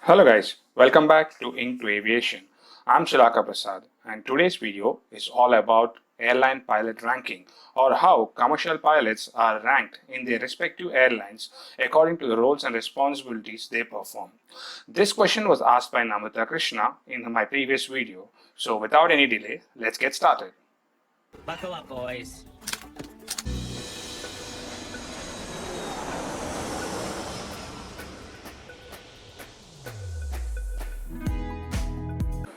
Hello guys, welcome back to Into Aviation. I'm Shilaka Prasad and today's video is all about airline pilot ranking or how commercial pilots are ranked in their respective airlines according to the roles and responsibilities they perform. This question was asked by Namrata Krishna in my previous video. So without any delay, let's get started. Buckle up, boys.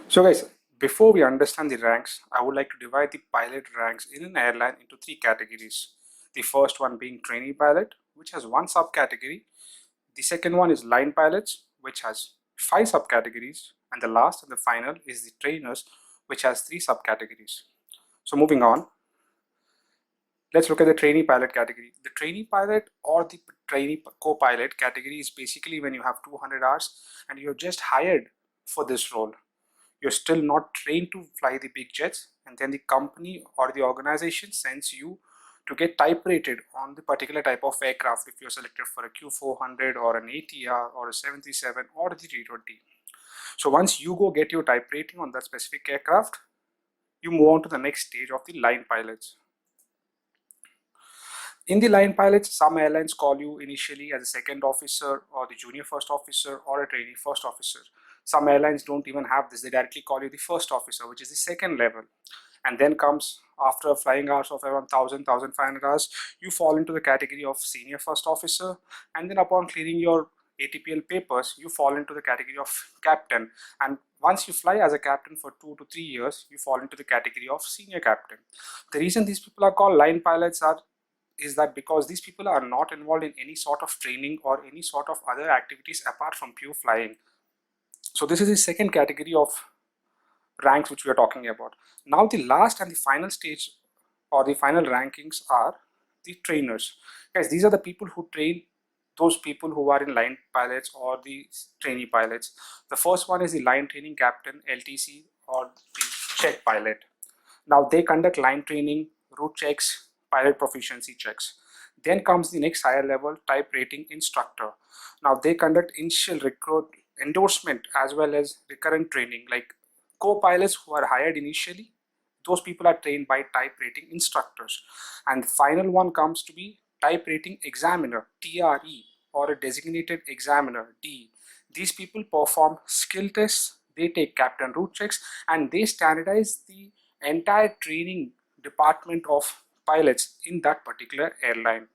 So guys, before we understand the ranks, I would like to divide the pilot ranks in an airline into three categories. The first one being trainee pilot, which has one subcategory. The second one is line pilots, which has five subcategories. And the last and the final is the trainers, which has three subcategories. So moving on, let's look at the trainee pilot category. The trainee pilot or the trainee co-pilot category is basically when you have 200 hours and you're just hired for this role. You're still not trained to fly the big jets, and then the company or the organization sends you to get type rated on the particular type of aircraft if you're selected for a Q400 or an ATR or a 737 or the 320. So once you go get your type rating on that specific aircraft, you move on to the next stage of the line pilots. In the line pilots, some airlines call you initially as a second officer or the junior first officer or a trainee first officer. Some airlines don't even have this. They directly call you the first officer, which is the second level. And then comes, after flying hours of around 1,500 hours, you fall into the category of senior first officer. And then upon clearing your ATPL papers, you fall into the category of captain. And once you fly as a captain for 2 to 3 years, you fall into the category of senior captain. The reason these people are called line pilots is that because these people are not involved in any sort of training or any sort of other activities apart from pure flying. So this is the second category of ranks which we are talking about. Now the last and the final stage or the final rankings are the trainers. Guys, these are the people who train those people who are in line pilots or the trainee pilots. The first one is the line training captain, LTC, or the check pilot. Now they conduct line training, route checks, pilot proficiency checks. Then comes the next higher level, type rating instructor. Now they conduct initial recruit endorsement as well as recurrent training, like co-pilots who are hired initially. Those people are trained by type rating instructors. And the final one comes to be type rating examiner, TRE, or a designated examiner, D. These people perform skill tests, they take captain route checks, and they standardize the entire training department of pilots in that particular airline.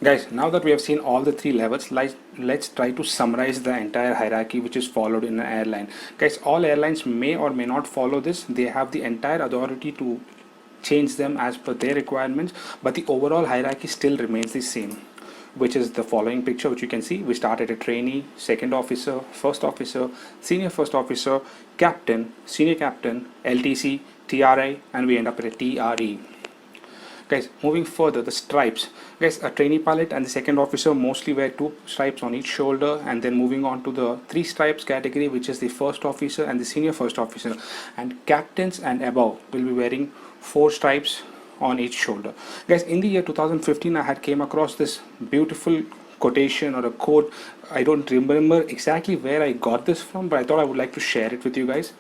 Guys, now that we have seen all the three levels, let's try to summarize the entire hierarchy which is followed in an airline. Guys, all airlines may or may not follow this. They have the entire authority to change them as per their requirements, but the overall hierarchy still remains the same, which is the following picture which you can see. We start at a trainee, second officer, first officer, senior first officer, captain, senior captain, LTC, TRI, and we end up at a TRE. Guys, moving further, the stripes. Guys, a trainee pilot and the second officer mostly wear 2 stripes on each shoulder, and then moving on to the 3 stripes category, which is the first officer and the senior first officer. And captains and above will be wearing 4 stripes on each shoulder. Guys, in the year 2015, I had came across this beautiful quotation or a quote. I don't remember exactly where I got this from, but I thought I would like to share it with you guys.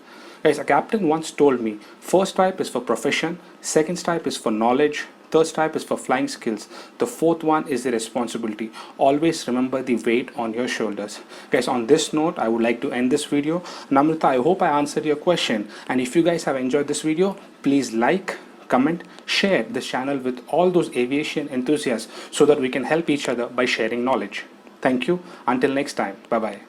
Guys, a captain once told me, first stripe is for profession, second stripe is for knowledge, third stripe is for flying skills, the fourth one is the responsibility. Always remember the weight on your shoulders. Guys, on this note, I would like to end this video. Namrata, I hope I answered your question, and if you guys have enjoyed this video, please like, comment, share this channel with all those aviation enthusiasts so that we can help each other by sharing knowledge. Thank you. Until next time. Bye bye.